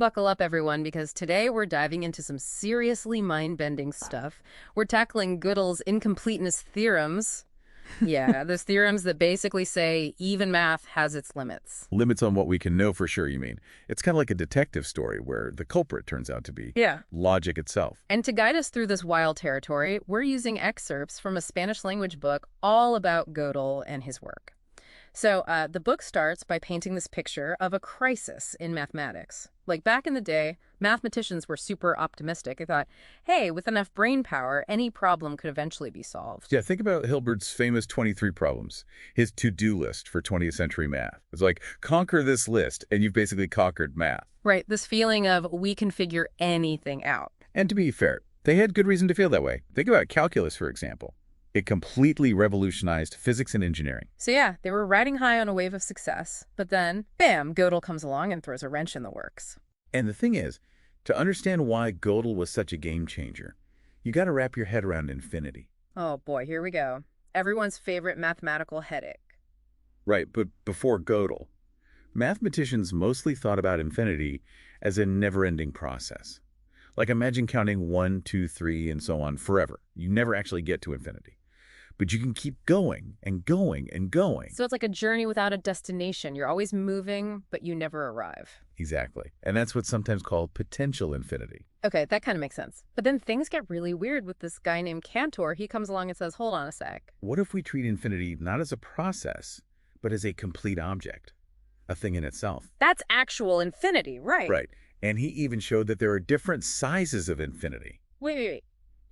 Buckle up, everyone, because today we're diving into some seriously mind-bending stuff. We're tackling Gödel's incompleteness theorems. Yeah, those theorems that basically say even math has its limits. Limits on what we can know for sure, you mean. It's kind of like a detective story where the culprit turns out to be Yeah. logic itself. And to guide us through this wild territory, we're using excerpts from a Spanish-language book all about Gödel and his work. So the book starts by painting this picture of a crisis in mathematics. Like back in the day, mathematicians were super optimistic. They thought, hey, with enough brain power, any problem could eventually be solved. Yeah, think about Hilbert's famous 23 problems, his to-do list for 20th century math. It's like, conquer this list, and you've basically conquered math. Right, this feeling of we can figure anything out. And to be fair, they had good reason to feel that way. Think about calculus, for example. It completely revolutionized physics and engineering. So yeah, they were riding high on a wave of success, but then, bam, Gödel comes along and throws a wrench in the works. And the thing is, to understand why Gödel was such a game changer, you got to wrap your head around infinity. Oh boy, here we go. Everyone's favorite mathematical headache. Right, but before Gödel, mathematicians mostly thought about infinity as a never-ending process. Like imagine counting 1, 2, 3, and so on forever. You never actually get to infinity. But you can keep going and going and going. So it's like a journey without a destination. You're always moving, but you never arrive. Exactly. And that's what's sometimes called potential infinity. Okay, that kind of makes sense. But then things get really weird with this guy named Cantor. He comes along and says, hold on a sec. What if we treat infinity not as a process, but as a complete object, a thing in itself? That's actual infinity, right? Right. And he even showed that there are different sizes of infinity. Wait.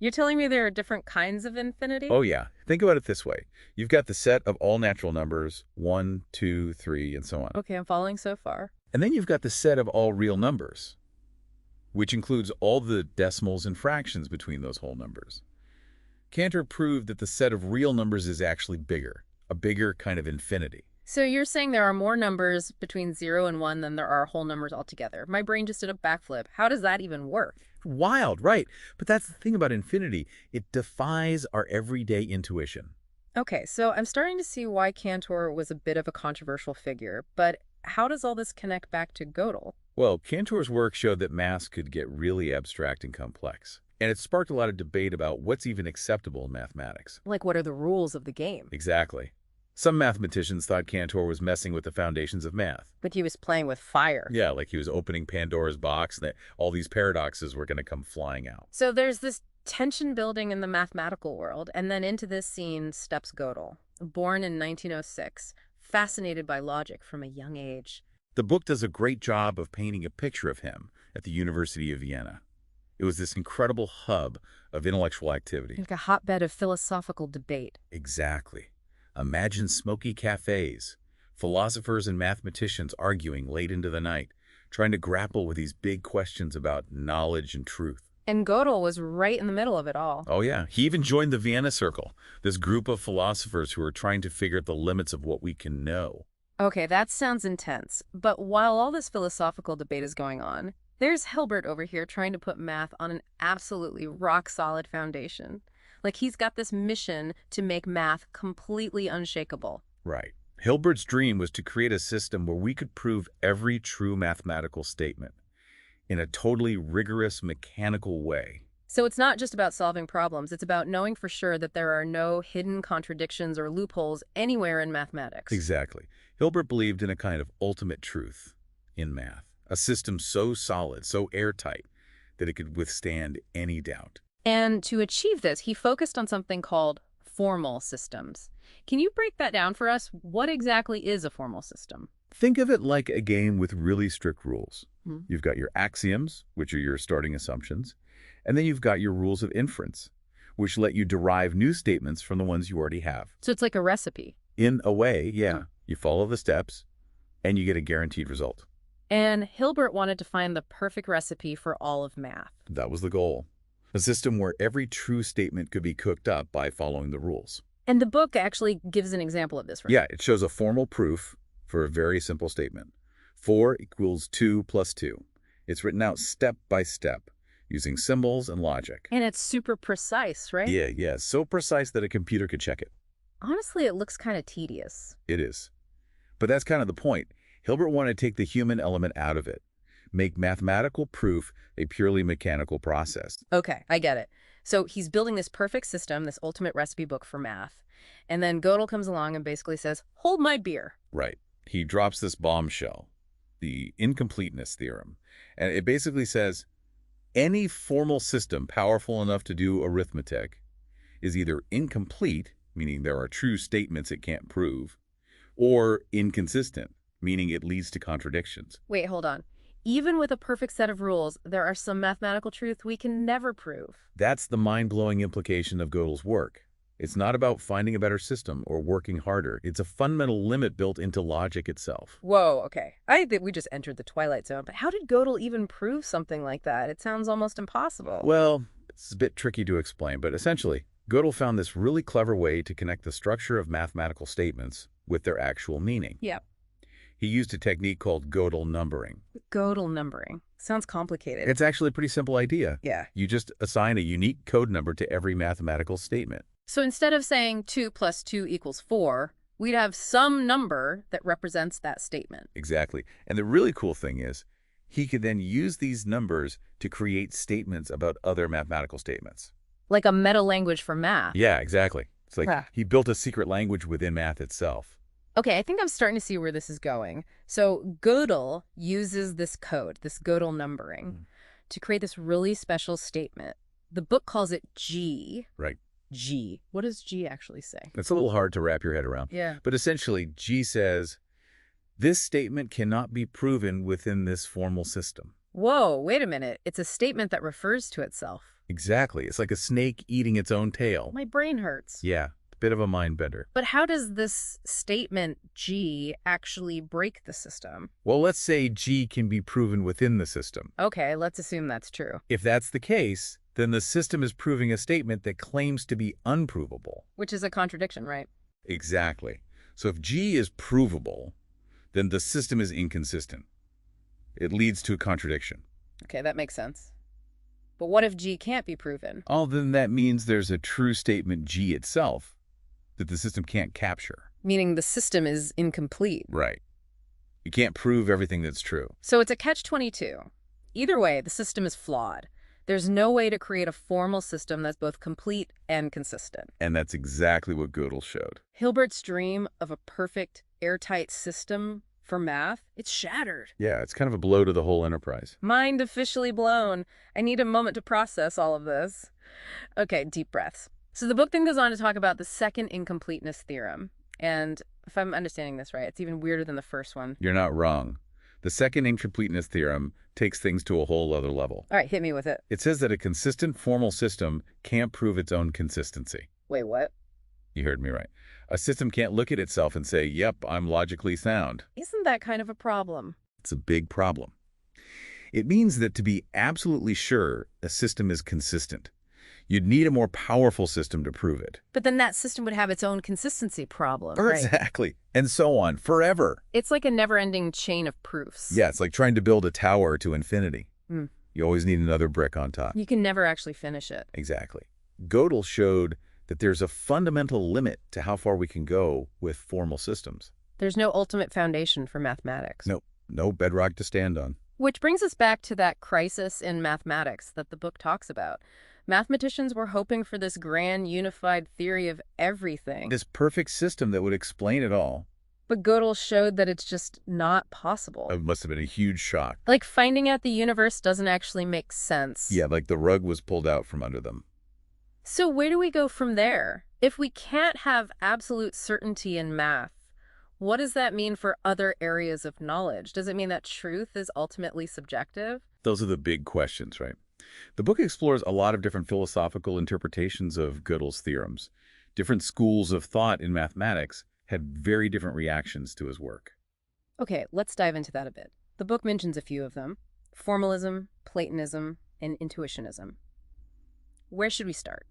You're telling me there are different kinds of infinity? Oh, yeah. Think about it this way. You've got the set of all natural numbers, 1, 2, 3, and so on. Okay, I'm following so far. And then you've got the set of all real numbers, which includes all the decimals and fractions between those whole numbers. Cantor proved that the set of real numbers is actually bigger, a bigger kind of infinity. So you're saying there are more numbers between 0 and 1 than there are whole numbers altogether. My brain just did a backflip. How does that even work? Wild, right? But that's the thing about infinity. It defies our everyday intuition. Okay, so I'm starting to see why Cantor was a bit of a controversial figure, but how does all this connect back to Gödel? Well, Cantor's work showed that math could get really abstract and complex. And it sparked a lot of debate about what's even acceptable in mathematics. Like, what are the rules of the game? Exactly. Some mathematicians thought Cantor was messing with the foundations of math. But he was playing with fire. Yeah, like he was opening Pandora's box and that all these paradoxes were going to come flying out. So there's this tension building in the mathematical world, and then into this scene steps Gödel, born in 1906, fascinated by logic from a young age. The book does a great job of painting a picture of him at the University of Vienna. It was this incredible hub of intellectual activity. Like a hotbed of philosophical debate. Exactly. Imagine smoky cafes, philosophers and mathematicians arguing late into the night, trying to grapple with these big questions about knowledge and truth. And Gödel was right in the middle of it all. Oh yeah, he even joined the Vienna Circle, this group of philosophers who are trying to figure out the limits of what we can know. Okay, that sounds intense. But while all this philosophical debate is going on, there's Hilbert over here trying to put math on an absolutely rock-solid foundation. Like he's got this mission to make math completely unshakable. Right. Hilbert's dream was to create a system where we could prove every true mathematical statement in a totally rigorous, mechanical way. So it's not just about solving problems. It's about knowing for sure that there are no hidden contradictions or loopholes anywhere in mathematics. Exactly. Hilbert believed in a kind of ultimate truth in math, a system so solid, so airtight, that it could withstand any doubt. And to achieve this, he focused on something called formal systems. Can you break that down for us? What exactly is a formal system? Think of it like a game with really strict rules. Hmm. You've got your axioms, which are your starting assumptions, and then you've got your rules of inference, which let you derive new statements from the ones you already have. So it's like a recipe. In a way, yeah. You follow the steps, and you get a guaranteed result. And Hilbert wanted to find the perfect recipe for all of math. That was the goal. A system where every true statement could be cooked up by following the rules. And the book actually gives an example of this, right? Yeah, it shows a formal proof for a very simple statement. 4 equals 2 plus 2. It's written out step by step, using symbols and logic. And it's super precise, right? Yeah, so precise that a computer could check it. Honestly, it looks kind of tedious. It is. But that's kind of the point. Hilbert wanted to take the human element out of it, make mathematical proof a purely mechanical process. Okay, I get it. So he's building this perfect system, this ultimate recipe book for math. And then Gödel comes along and basically says, hold my beer. Right. He drops this bombshell, the incompleteness theorem. And it basically says any formal system powerful enough to do arithmetic is either incomplete, meaning there are true statements it can't prove, or inconsistent, meaning it leads to contradictions. Wait, hold on. Even with a perfect set of rules, there are some mathematical truths we can never prove. That's the mind-blowing implication of Gödel's work. It's not about finding a better system or working harder. It's a fundamental limit built into logic itself. Whoa, okay. I think we just entered the twilight zone, but how did Gödel even prove something like that? It sounds almost impossible. Well, it's a bit tricky to explain, but essentially, Gödel found this really clever way to connect the structure of mathematical statements with their actual meaning. Yeah. He used a technique called Gödel numbering. Gödel numbering. Sounds complicated. It's actually a pretty simple idea. Yeah. You just assign a unique code number to every mathematical statement. So instead of saying 2 plus 2 equals 4, we'd have some number that represents that statement. Exactly. And the really cool thing is, he could then use these numbers to create statements about other mathematical statements. Like a meta language for math. Yeah, exactly. It's like Huh. he built a secret language within math itself. Okay, I think I'm starting to see where this is going. So Gödel uses this code, this Gödel numbering, to create this really special statement. The book calls it G. Right. G. What does G actually say? It's a little hard to wrap your head around. Yeah. But essentially, G says, this statement cannot be proven within this formal system. Whoa, wait a minute. It's a statement that refers to itself. Exactly. It's like a snake eating its own tail. My brain hurts. Yeah, a bit of a mind bender. But how does this statement G actually break the system? Well, let's say G can be proven within the system. Okay, let's assume that's true. If that's the case, then the system is proving a statement that claims to be unprovable. Which is a contradiction, right? Exactly. So if G is provable, then the system is inconsistent. It leads to a contradiction. Okay, that makes sense. But what if G can't be proven? Oh, then that means there's a true statement G itself that the system can't capture. Meaning the system is incomplete. Right. You can't prove everything that's true. So it's a catch-22. Either way, the system is flawed. There's no way to create a formal system that's both complete and consistent. And that's exactly what Gödel showed. Hilbert's dream of a perfect, airtight system for math, it's shattered. Yeah, it's kind of a blow to the whole enterprise. Mind officially blown. I need a moment to process all of this. Okay, deep breaths. So the book then goes on to talk about the second incompleteness theorem. And if I'm understanding this right, it's even weirder than the first one. You're not wrong. The second incompleteness theorem takes things to a whole other level. All right, hit me with it. It says that a consistent formal system can't prove its own consistency. Wait, what? You heard me right. A system can't look at itself and say, yep, I'm logically sound. Isn't that kind of a problem? It's a big problem. It means that to be absolutely sure a system is consistent, you'd need a more powerful system to prove it. But then that system would have its own consistency problem, right? Exactly. And so on, forever. It's like a never-ending chain of proofs. Yeah, it's like trying to build a tower to infinity. Hmm. You always need another brick on top. You can never actually finish it. Exactly. Gödel showed that there's a fundamental limit to how far we can go with formal systems. There's no ultimate foundation for mathematics. No bedrock to stand on. Which brings us back to that crisis in mathematics that the book talks about. Mathematicians were hoping for this grand unified theory of everything. This perfect system that would explain it all. But Gödel showed that it's just not possible. It must have been a huge shock. Like finding out the universe doesn't actually make sense. Yeah, like the rug was pulled out from under them. So where do we go from there? If we can't have absolute certainty in math, what does that mean for other areas of knowledge? Does it mean that truth is ultimately subjective? Those are the big questions, right? The book explores a lot of different philosophical interpretations of Gödel's theorems. Different schools of thought in mathematics had very different reactions to his work. Okay, let's dive into that a bit. The book mentions a few of them: formalism, Platonism, and intuitionism. Where should we start?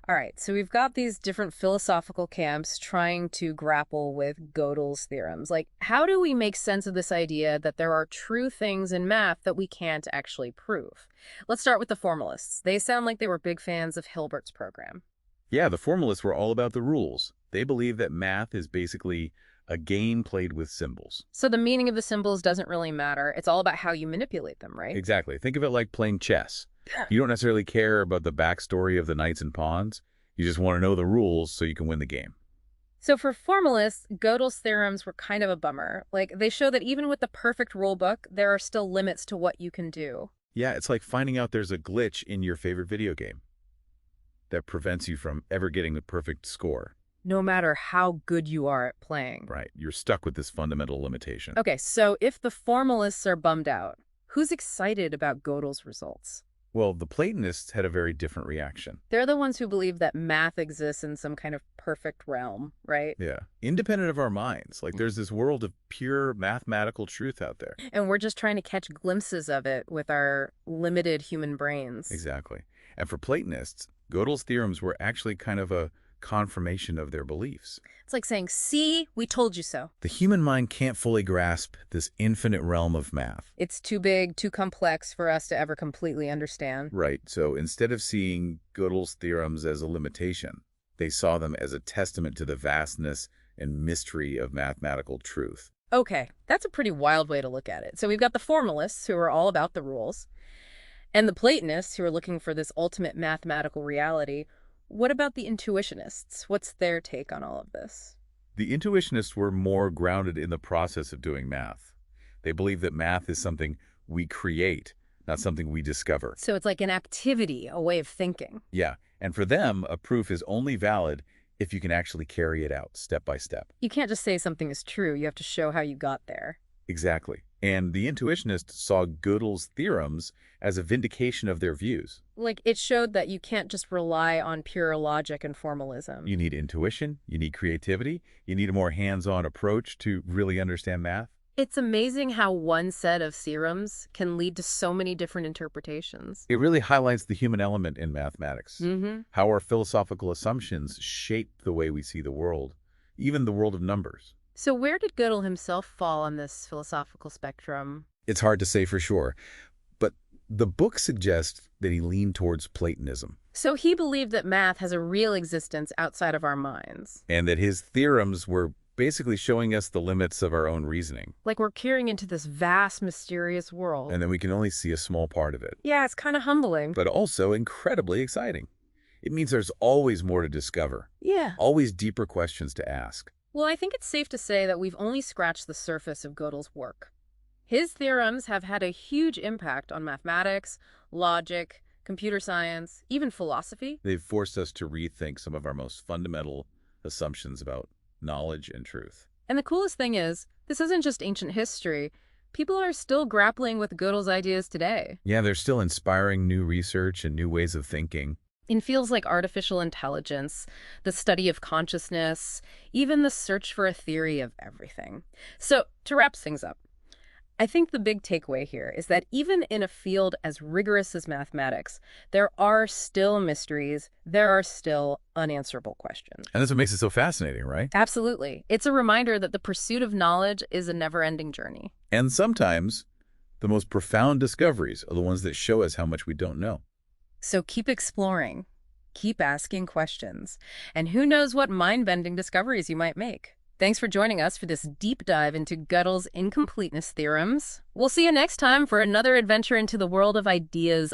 All right, so we've got these different philosophical camps trying to grapple with Gödel's theorems. Like, how do we make sense of this idea that there are true things in math that we can't actually prove? Let's start with the formalists. They sound like they were big fans of Hilbert's program. Yeah, the formalists were all about the rules. They believed that math is basically a game played with symbols. So the meaning of the symbols doesn't really matter. It's all about how you manipulate them, right? Exactly. Think of it like playing chess. You don't necessarily care about the backstory of the knights and pawns. You just want to know the rules so you can win the game. So for formalists, Gödel's theorems were kind of a bummer. Like, they show that even with the perfect rule book, there are still limits to what you can do. Yeah, it's like finding out there's a glitch in your favorite video game that prevents you from ever getting the perfect score. No matter how good you are at playing. Right. You're stuck with this fundamental limitation. Okay, so if the formalists are bummed out, who's excited about Gödel's results? Well, the Platonists had a very different reaction. They're the ones who believe that math exists in some kind of perfect realm, right? Yeah. Independent of our minds. Like there's this world of pure mathematical truth out there. And we're just trying to catch glimpses of it with our limited human brains. Exactly. And for Platonists, Gödel's theorems were actually kind of a confirmation of their beliefs. It's like saying, see, we told you so. The human mind can't fully grasp this infinite realm of math. It's too big, too complex for us to ever completely understand. Right. So instead of seeing Gödel's theorems as a limitation, they saw them as a testament to the vastness and mystery of mathematical truth. Okay, that's a pretty wild way to look at it. So we've got the formalists, who are all about the rules, and the Platonists, who are looking for this ultimate mathematical reality. What about the intuitionists? What's their take on all of this? The intuitionists were more grounded in the process of doing math. They believe that math is something we create, not something we discover. So it's like an activity, a way of thinking. Yeah, and for them, a proof is only valid if you can actually carry it out step by step. You can't just say something is true. You have to show how you got there. Exactly. And the intuitionists saw Gödel's theorems as a vindication of their views. Like, it showed that you can't just rely on pure logic and formalism. You need intuition, you need creativity, you need a more hands-on approach to really understand math. It's amazing how one set of theorems can lead to so many different interpretations. It really highlights the human element in mathematics, how our philosophical assumptions shape the way we see the world, even the world of numbers. So where did Gödel himself fall on this philosophical spectrum? It's hard to say for sure, but the book suggests that he leaned towards Platonism. So he believed that math has a real existence outside of our minds. And that his theorems were basically showing us the limits of our own reasoning. Like we're peering into this vast, mysterious world. And then we can only see a small part of it. Yeah, it's kind of humbling. But also incredibly exciting. It means there's always more to discover. Yeah. Always deeper questions to ask. Well, I think it's safe to say that we've only scratched the surface of Gödel's work. His theorems have had a huge impact on mathematics, logic, computer science, even philosophy. They've forced us to rethink some of our most fundamental assumptions about knowledge and truth. And the coolest thing is, this isn't just ancient history. People are still grappling with Gödel's ideas today. Yeah, they're still inspiring new research and new ways of thinking. In fields like artificial intelligence, the study of consciousness, even the search for a theory of everything. So, to wrap things up, I think the big takeaway here is that even in a field as rigorous as mathematics, there are still mysteries, there are still unanswerable questions. And that's what makes it so fascinating, right? Absolutely. It's a reminder that the pursuit of knowledge is a never-ending journey. And sometimes the most profound discoveries are the ones that show us how much we don't know. So keep exploring, keep asking questions, and who knows what mind-bending discoveries you might make. Thanks for joining us for this deep dive into Gödel's incompleteness theorems. We'll see you next time for another adventure into the world of ideas.